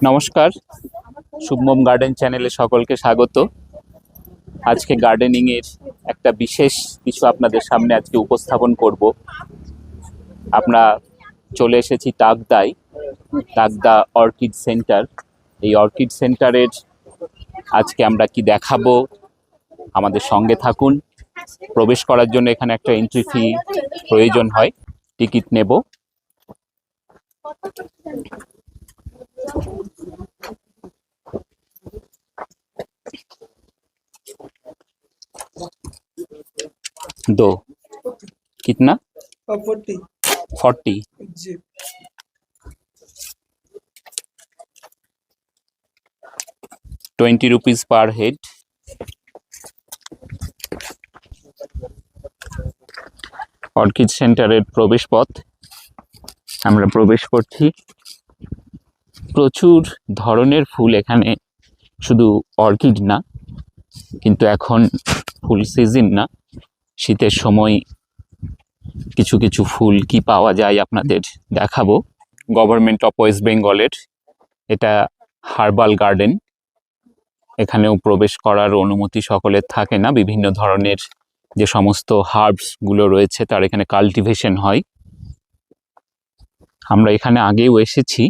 নমস্কার, শুভমম গার্ডেন চ্যানেলে সকলকে স্বাগত। আজকে গার্ডেনিং এর একটা বিশেষ কিছু আপনাদের সামনে আজকে উপস্থাপন করব। আমরা চলে এসেছি টাকদা অর্কিড সেন্টার। এই অর্কিড সেন্টারের আজকে আমরা কি দেখাবো, আমাদের সঙ্গে থাকুন। প্রবেশ করার জন্য এখানে একটা এন্ট্রি ফি প্রয়োজন হয়, টিকিট নেব। दो कितना 40 जी। 20 rupees per head। অর্কিড সেন্টারের প্রবেশ পথ, আমরা প্রবেশ করছি। প্রচুর ধরনের ফুল এখানে, শুধু অর্কিড না, কিন্তু এখন ফুল সিজন না, শীতের সময় কিছু কিছু ফুল কি পাওয়া যায় আপনাদের দেখাবো। গভর্নমেন্ট অফ ওয়েস্ট বেঙ্গলের এটা হার্বাল গার্ডেন। এখানেও প্রবেশ করার অনুমতি সকলের থাকে না। বিভিন্ন ধরনের যে সমস্ত হার্বসগুলো রয়েছে তার এখানে কাল্টিভেশন হয়। আমরা এখানে আগেও এসেছি,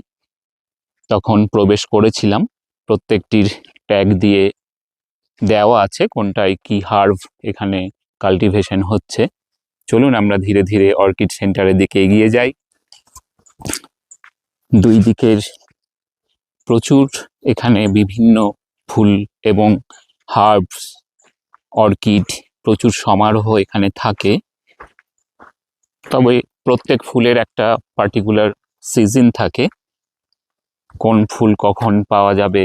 তখন প্রবেশ করেছিলাম। প্রত্যেকটির ট্যাগ দিয়ে দেওয়া আছে কোনটায় কি হার্ব এখানে কাল্টিভেশন হচ্ছে। চলুন আমরা ধীরে ধীরে অর্কিড সেন্টারের দিকে এগিয়ে যাই। দুই দিকের প্রচুর এখানে বিভিন্ন ফুল এবং হার্বস, অর্কিড, প্রচুর সমারোহ এখানে থাকে। তবে প্রত্যেক ফুলের একটা পার্টিকুলার সিজন থাকে, কোন ফুল কখন পাওয়া যাবে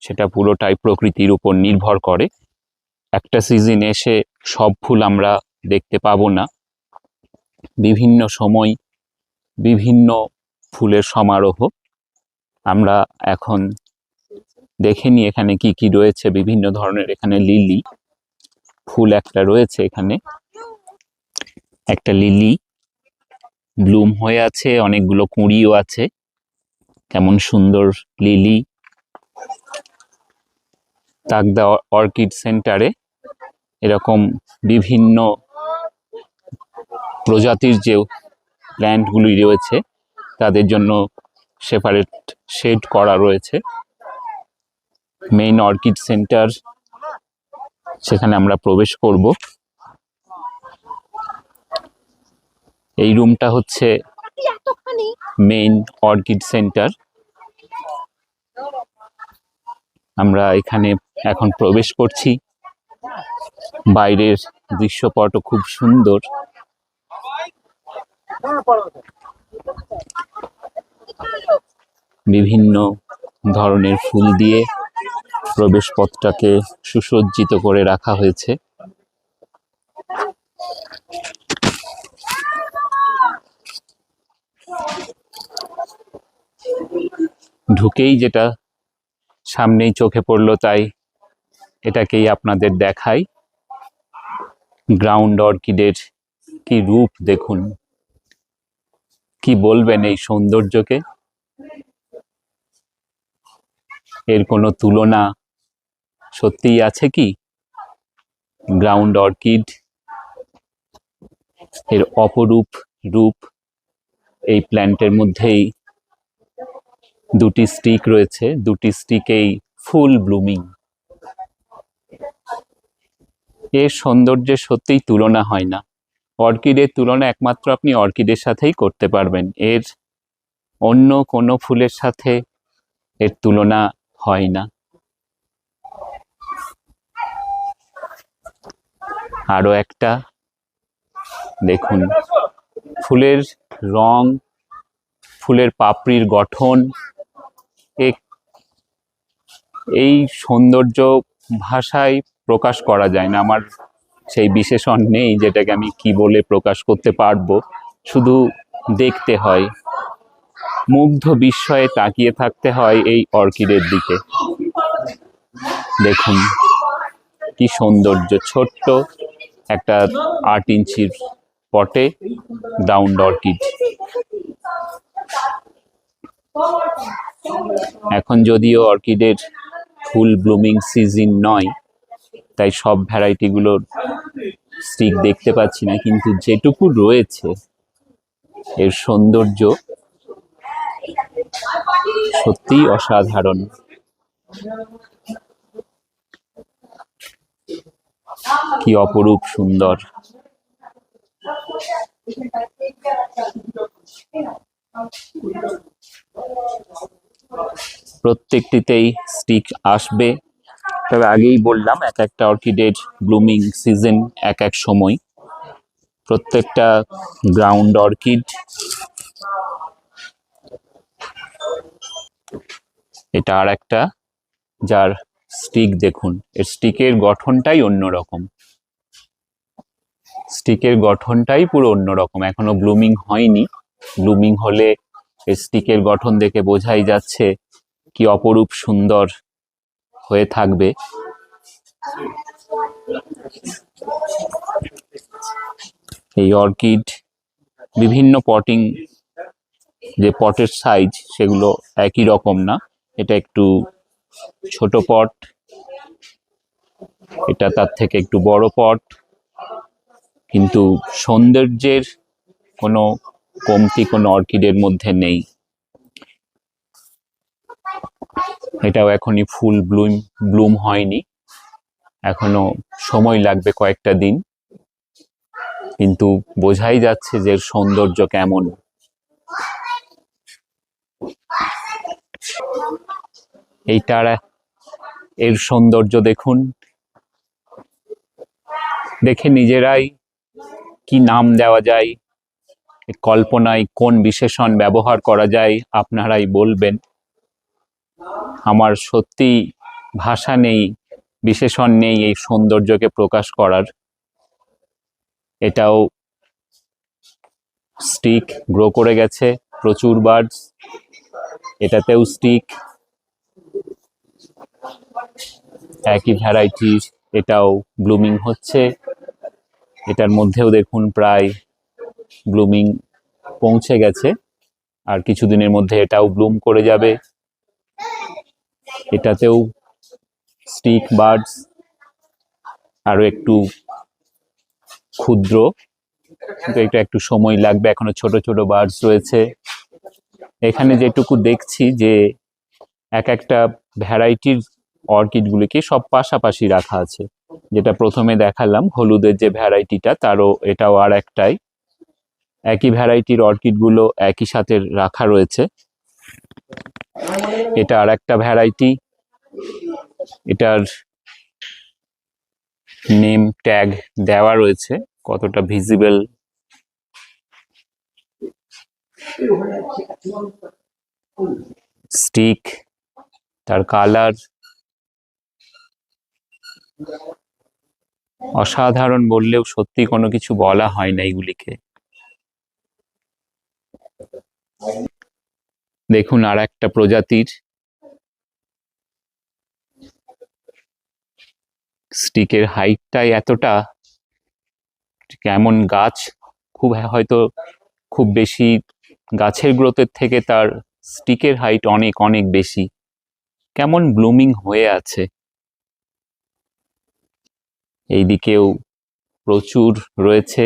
সেটা পুরোটাই প্রকৃতির উপর নির্ভর করে। একটা সিজন এসে সব ফুল আমরা দেখতে পাবো না। বিভিন্ন সময় বিভিন্ন ফুলের সমারোহ। আমরা এখন দেখে নিই এখানে কি কি রয়েছে। বিভিন্ন ধরনের এখানে লিলি ফুল একটা রয়েছে, এখানে একটা লিলি ব্লুম হয়ে আছে, অনেকগুলো কুঁড়িও আছে। কেমন সুন্দর লিলি। টাকদা অর্কিড সেন্টারে এরকম বিভিন্ন প্রজাতির যে প্ল্যান্টগুলি রয়েছে তাদের জন্য সেপারেট শেড করা রয়েছে। মেইন অর্কিড সেন্টার, সেখানে আমরা প্রবেশ করব। এই রুমটা হচ্ছে মেইন অর্কিড সেন্টার। আমরা এখানে এখন প্রবেশ করছি। বাইরের দৃশ্যপটও খুব সুন্দর। বিভিন্ন ধরনের ফুল দিয়ে প্রবেশ পথটাকে সুসজ্জিত করে রাখা হয়েছে। ঢুকেই যেটা সামনেই চোখে পড়লো তাই এটাকেই আপনাদের দেখাই। গ্রাউন্ড অর্কিডের কি রূপ দেখুন, কি বলবেন এই সৌন্দর্যকে। এর কোনো তুলনা সত্যিই আছে কি? গ্রাউন্ড অর্কিড এর অপরূপ রূপ। এই প্ল্যান্টের মধ্যেই দুটি স্টিক রয়েছে, দুটি স্টিকেই ফুল ব্লুমিং। এর সৌন্দর্যের সত্যিই তুলনা হয় না। অর্কিডের তুলনা একমাত্র আপনি অর্কিডের সাথেই করতে পারবেন, এর অন্য কোনো ফুলের সাথে এর তুলনা হয় না। আরো একটা দেখুন, ফুলের রং, ফুলের পাপড়ির গঠন, এই সৌন্দর্য ভাষায় প্রকাশ করা যায় না। আমার সেই বিশেষণ নেই যেটাকে আমি কি বলে প্রকাশ করতে পারবো। শুধু দেখতে হয়, মুগ্ধ বিস্ময়ে তাকিয়ে থাকতে হয় এই অর্কিডের দিকে। দেখুন কি সৌন্দর্য। ছোট্ট একটা 8 ইঞ্চির পটে গ্রাউন্ড অর্কিড। এখন যদিও অর্কিডের ফুল ব্লুমিং সিজন নয়, তাই সব ভ্যারাইটিগুলোর স্টিক দেখতে পাচ্ছি না, কিন্তু যেটুকু রয়েছে এর সৌন্দর্য সত্যিই অসাধারণ। কি অপরূপ সুন্দর। প্রত্যেকটিতেই স্টিক আসবে, তবে আগেই বললাম এক একটা অর্কিডের ব্লুমিং সিজন এক এক সময়। প্রত্যেকটা গ্রাউন্ড অর্কিড, এটা আর একটা যার স্টিক দেখুন, এর স্টিকের গঠনটাই অন্যরকম, স্টিকের গঠনটাই পুরো অন্যরকম। এখনো ব্লুমিং হয়নি, ব্লুমিং হলে এর স্টিকের গঠন দেখে বোঝাই যাচ্ছে কি অপরূপ সুন্দর হয়ে থাকবে। এই অর্কিড বিভিন্ন পটিং, যে পটের সাইজ সেগুলো একই রকম না, এটা একটু ছোট পট, এটা তার থেকে একটু বড় পট, কিন্তু সৌন্দর্যের কোনো কমতি কোনো অর্কিডের মধ্যে নেই। এটাও এখনই ফুল ব্লুম হয়নি, এখনো সময় লাগবে কয়েকটা দিন, কিন্তু বোঝাই যাচ্ছে যে এর সৌন্দর্য কেমন। এইটার এর সৌন্দর্য দেখুন, দেখে নিজেরাই কি নাম দেওয়া যায়, কল্পনায় কোন বিশেষণ ব্যবহার করা যায় আপনারাই বলবেন। আমার সত্যি ভাষা নেই, বিশেষণ নেই এই সৌন্দর্যকে প্রকাশ করার। এটাও স্টিক গ্রো করে গেছে, প্রচুর বার্ডস, এটাতেও স্টিক, একই ভ্যারাইটির, এটাও ব্লুমিং হচ্ছে, এটার মধ্যেও দেখুন প্রায় ব্লুমিং পৌঁছে গেছে, আর কিছুদিনের মধ্যে এটাও ব্লুম করে যাবে। এটাতেও স্টিক বার্ডস, আরো একটু ক্ষুদ্র, কিন্তু এটা একটু সময় লাগবে, এখনো ছোট ছোট বার্ডস রয়েছে। এখানে যেটুকু দেখছি যে এক একটা ভ্যারাইটির অর্কিডগুলিকে সব পাশাপাশি রাখা আছে, যেটা প্রথমে দেখালাম হলুদের যে ভ্যারাইটিটা, তারও এটাও আর একটাই, একই ভ্যারাইটির অর্কিডগুলো একই সাথে রাখা রয়েছে। এটা আর একটা ভ্যারাইটি, এটার নেম ট্যাগ দেওয়া রয়েছে, কতটা ভিজিবল স্টিক, তার কালার অসাধারণ বললেও সত্যি কোনো কিছু বলা হয় না এইগুলিকে। দেখুন আর একটা প্রজাতির স্টিকের হাইটটাই এতটা, কেমন গাছ, খুব হয়তো খুব বেশি গাছের গ্রোথের থেকে তার স্টিকের হাইট অনেক অনেক বেশি, কেমন ব্লুমিং হয়ে আছে। এইদিকেও প্রচুর রয়েছে,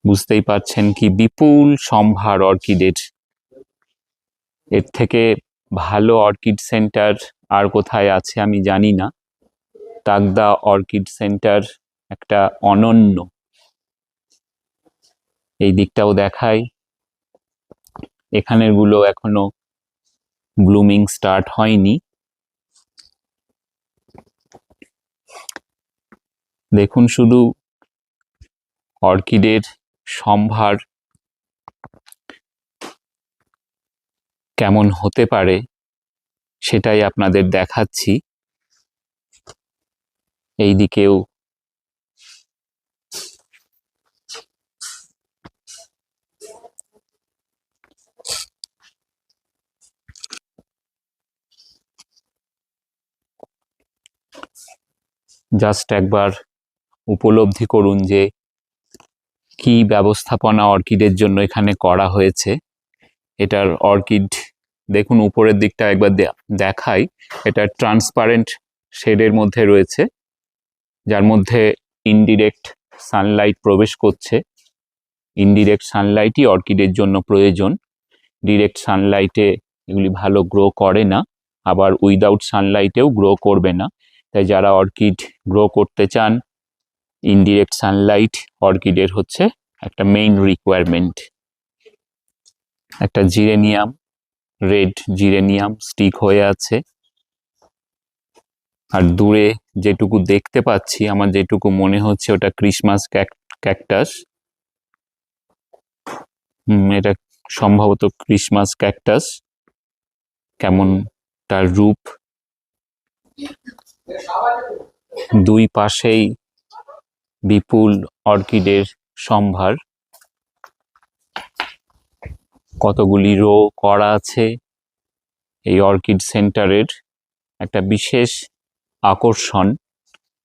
বুঝতেই পারছেন কি বিপুল সম্ভার অর্কিডের। এর থেকে ভালো অর্কিড সেন্টার আর কোথায় আছে আমি জানি না, তাগদা অর্কিড সেন্টার একটা অনন্য। এই দিকটাও দেখাই, এখানের গুলো এখনো ব্লুমিং স্টার্ট হয়নি। দেখুন শুধু অর্কিডের সম্ভার কেমন হতে পারে সেটাই আপনাদের দেখাচ্ছি। এই দিকেও জাস্ট একবার উপলব্ধি করুন যে কি কি ব্যবস্থাপনা অর্কিডের জন্য এখানে করা হয়েছে। এটার অর্কিড দেখুন, উপরের দিকটা একবার দেখাই। এটা ট্রান্সপারেন্ট শেডের মধ্যে রয়েছে, যার মধ্যে ইনডিরেক্ট সানলাইট প্রবেশ করছে। ইনডিরেক্ট সানলাইটই অর্কিডের জন্য প্রয়োজন। ডিরেক্ট সানলাইটে এগুলি ভালো গ্রো করে না, আবার উইদাউট সানলাইটেও গ্রো করবে না। তাই যারা অর্কিড গ্রো করতে চান, ইনডিরেক্ট সানলাইট অর্কিডের হচ্ছে একটা মেইন রিকোয়ারমেন্ট। একটা জিরেনিয়াম, রেড জিরেনিয়াম স্টিক হয়ে আছে। আর দূরে যেটুকু দেখতে পাচ্ছি, আমার যেটুকু মনে হচ্ছে ওটা ক্রিসমাস ক্যাকটাস। এটা সম্ভবত ক্রিসমাস ক্যাকটাস। কেমন তার রূপ! দুই পাশেই বিপুল অর্কিডের সম্ভার। কতগুলি রো করা আছে। এই অর্কিড সেন্টারের একটা বিশেষ আকর্ষণ,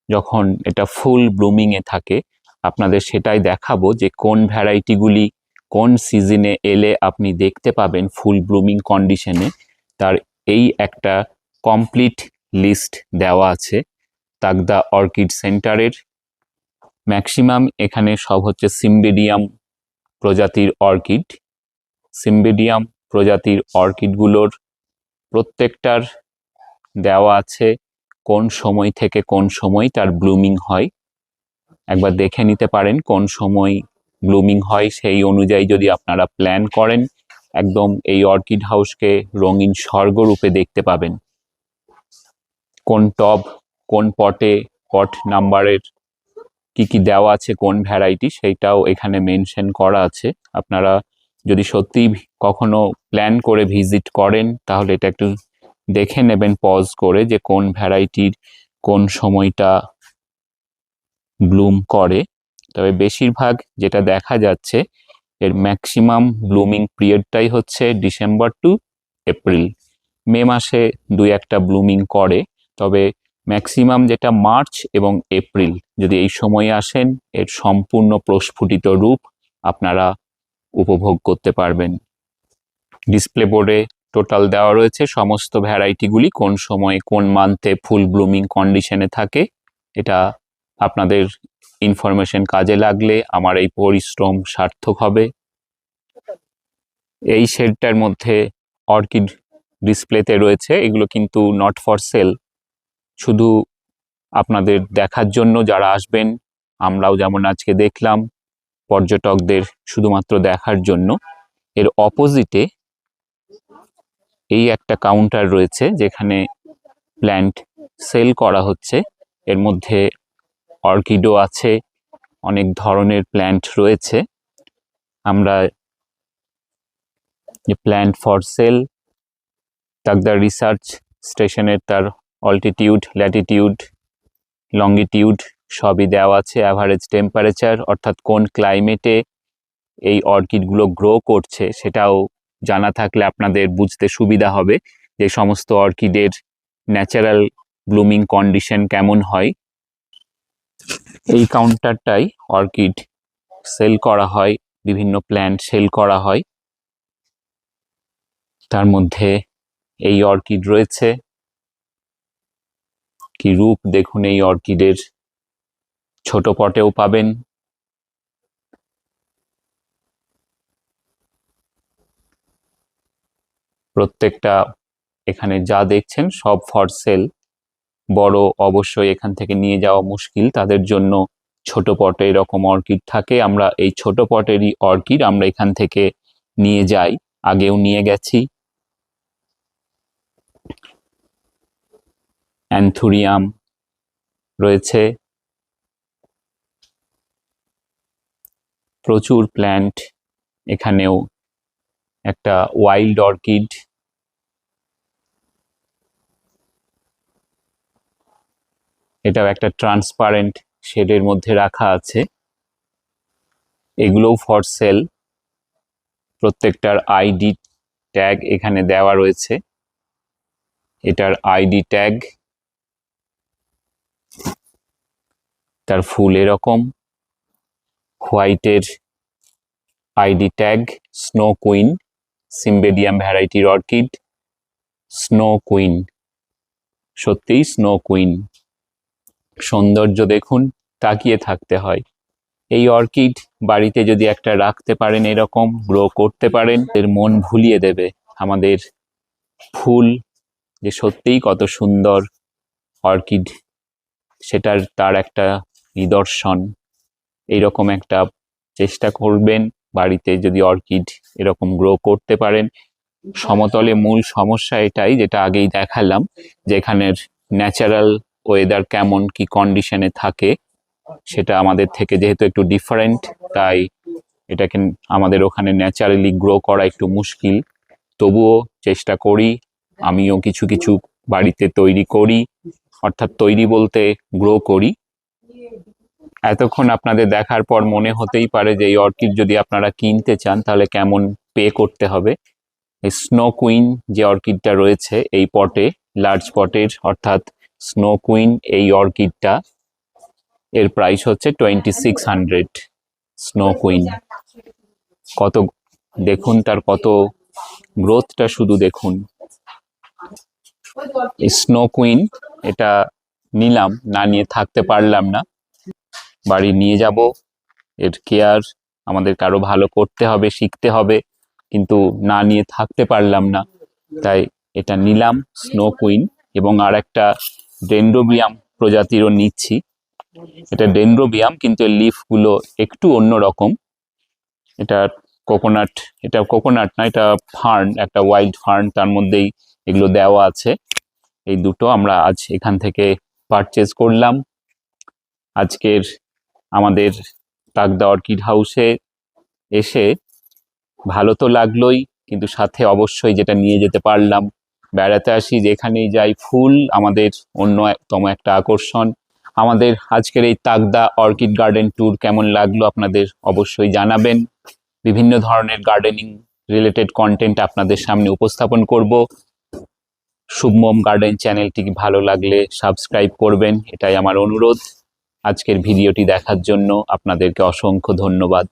যখন এটা ফুল ব্লুমিংয়ে থাকে, আপনাদের সেটাই দেখাবো যে কোন ভ্যারাইটিগুলি কোন সিজনে এলে আপনি দেখতে পাবেন ফুল ব্লুমিং কন্ডিশনে। তার এই একটা কমপ্লিট লিস্ট দেওয়া আছে তাগদা অর্কিড সেন্টারের। ম্যাক্সিমাম এখানে সব হচ্ছে সিম্বেডিয়াম প্রজাতির অর্কিড। সিম্বেডিয়াম প্রজাতির অর্কিডগুলোর প্রত্যেকটার দেওয়া আছে কোন সময় থেকে কোন সময় তার ব্লুমিং হয়। একবার দেখে নিতে পারেন কোন সময় ব্লুমিং হয়, সেই অনুযায়ী যদি আপনারা প্ল্যান করেন, একদম এই অর্কিড হাউসকে রঙিন স্বর্গরূপে দেখতে পাবেন। কোন টব, কোন পটে, পট নাম্বারের কি কি দেওয়া আছে, কোন ভ্যারাইটি, সেইটাও এখানে মেনশন করা আছে। আপনারা যদি সত্যিই কখনো প্ল্যান করে ভিজিট করেন, তাহলে এটা একটু দেখে নেবেন পজ করে, যে কোন ভ্যারাইটির কোন সময়টা ব্লুম করে। তবে বেশিরভাগ যেটা দেখা যাচ্ছে, এর ম্যাক্সিমাম ব্লুমিং পিরিয়ডটাই হচ্ছে ডিসেম্বর টু এপ্রিল। মে মাসে দুই একটা ব্লুমিং করে, তবে ম্যাক্সিমাম যেটা মার্চ এবং এপ্রিল, যদি এই সময়ে আসেন, এর সম্পূর্ণ প্রস্ফুটিত রূপ আপনারা উপভোগ করতে পারবেন। ডিসপ্লে বোর্ডে টোটাল দেওয়া রয়েছে সমস্ত ভ্যারাইটিগুলি কোন সময়ে কোন মান্থে ফুল ব্লুমিং কন্ডিশনে থাকে। এটা আপনাদের ইনফরমেশন কাজে লাগলে আমার এই পরিশ্রম সার্থক হবে। এই শেডটার মধ্যে অর্কিড ডিসপ্লেতে রয়েছে, এগুলো কিন্তু নট ফর সেল, শুধু আপনাদের দেখার জন্য। যারা আসবেন, আমরাও যেমন আজকে দেখলাম, পর্যটকদের শুধুমাত্র দেখার জন্য। এর অপোজিটে এই একটা কাউন্টার রয়েছে যেখানে প্ল্যান্ট সেল করা হচ্ছে। এর মধ্যে অর্কিডও আছে, অনেক ধরনের প্ল্যান্ট রয়েছে। আমরা যে plant for sale, Takdah research স্টেশনের তার অল্টিটিউড, ল্যাটিটিউড, লঙ্গিটিউড সবই দেওয়া আছে। অ্যাভারেজ টেম্পারেচার, অর্থাৎ কোন ক্লাইমেটে এই অর্কিডগুলো গ্রো করছে, সেটাও জানা থাকলে আপনাদের বুঝতে সুবিধা হবে যে সমস্ত অর্কিডের ন্যাচারাল ব্লুমিং কন্ডিশন কেমন হয়। এই কাউন্টারটাই অর্কিড সেল করা হয়, বিভিন্ন প্ল্যান্ট সেল করা হয়। তার মধ্যে এই অর্কিড রয়েছে। কি রূপ দেখুন এই অর্কিডের! ছোট পটেও পাবেন, প্রত্যেকটা এখানে যা দেখছেন সব ফর সেল। বড় অবশ্যই এখান থেকে নিয়ে যাওয়া মুশকিল, তাদের জন্য ছোট পটে এরকম অর্কিড থাকে। আমরা এই ছোট পটেরই অর্কিড আমরা এখান থেকে নিয়ে যাই, আগেও নিয়ে গেছি। অ্যান্থুরিয়াম রয়েছে, প্রচুর প্ল্যান্ট। এখানেও একটা ওয়াইল্ড অর্কিড, এটাও একটা ট্রান্সপারেন্ট শেডের মধ্যে রাখা আছে। এগুলোও ফর সেল। প্রত্যেকটার আইডি ট্যাগ এখানে দেওয়া রয়েছে। এটার আইডি ট্যাগ, তার ফুল এরকম হোয়াইটের আইডি ট্যাগ স্নো কুইন, সিম্বেডিয়াম ভ্যারাইটির অর্কিড, স্নো কুইন, সত্যিই স্নো কুইন। সৌন্দর্য দেখুন, তাকিয়ে থাকতে হয়। এই অর্কিড বাড়িতে যদি একটা রাখতে পারেন, এরকম গ্রো করতে পারেন, এর মন ভুলিয়ে দেবে। আমাদের ফুল যে সত্যিই কত সুন্দর অর্কিড, সেটার তার একটা নিদর্শন। এইরকম একটা চেষ্টা করবেন বাড়িতে, যদি অর্কিড এরকম গ্রো করতে পারেন। সমতলে মূল সমস্যা এটাই, যেটা আগেই দেখালাম, যে এখানের ন্যাচারাল ওয়েদার কেমন কি কন্ডিশনে থাকে, সেটা আমাদের থেকে যেহেতু একটু ডিফারেন্ট, তাই এটাকে আমাদের ওখানে ন্যাচারালি গ্রো করা একটু মুশকিল। তবুও চেষ্টা করি, আমিও কিছু কিছু বাড়িতে তৈরি করি, অর্থাৎ তৈরি বলতে গ্রো করি। এতক্ষণ আপনাদের দেখার পর মনে হতেই পারে যে এই অর্কিড যদি আপনারা কিনতে চান তাহলে কেমন পে করতে হবে। এই স্নো কুইন যে অর্কিডটা রয়েছে এই পটে, লার্জ পটের, অর্থাৎ স্নো কুইন এই অর্কিডটা, এর প্রাইস হচ্ছে 2600। স্নো কুইন কত দেখুন, তার কত গ্রোথটা শুধু দেখুন। স্নো কুইন এটা নিলাম, না নিয়ে থাকতে পারলাম না, বাড়ি নিয়ে যাব। এর কেয়ার আমাদের কারো ভালো করতে হবে, শিখতে হবে, কিন্তু না নিয়ে থাকতে পারলাম না, তাই এটা নিলাম স্নো কুইন। এবং আর একটা ডেন্ড্রোবিয়াম প্রজাতিরও নিচ্ছি। এটা ডেন্ড্রোবিয়াম, কিন্তু এর লিফগুলো একটু অন্যরকম। এটা কোকোনাট, এটা কোকোনাট না, এটা ফার্ন, একটা ওয়াইল্ড ফার্ন, তার মধ্যেই এগুলো দেওয়া আছে। এই দুটো আমরা আজ এখান থেকে পারচেজ করলাম। আজকের আমাদের তাকদা অর্কিড হাউসে এসে ভালো তো লাগলোই, কিন্তু সাথে অবশ্যই যেটা নিয়ে যেতে পারলাম, বেড়াতে আসি যেখানেই যাই ফুল আমাদের অন্যতম একটা আকর্ষণ। আমাদের আজকের এই তাকদা অর্কিড গার্ডেন ট্যুর কেমন লাগলো আপনাদের অবশ্যই জানাবেন। বিভিন্ন ধরনের গার্ডেনিং রিলেটেড কন্টেন্ট আপনাদের সামনে উপস্থাপন করব। শুভমম গার্ডেন চ্যানেলটি ভালো লাগলে সাবস্ক্রাইব করবেন, এটাই আমার অনুরোধ। আজকের ভিডিওটি দেখার জন্য আপনাদেরকে অসংখ্য ধন্যবাদ।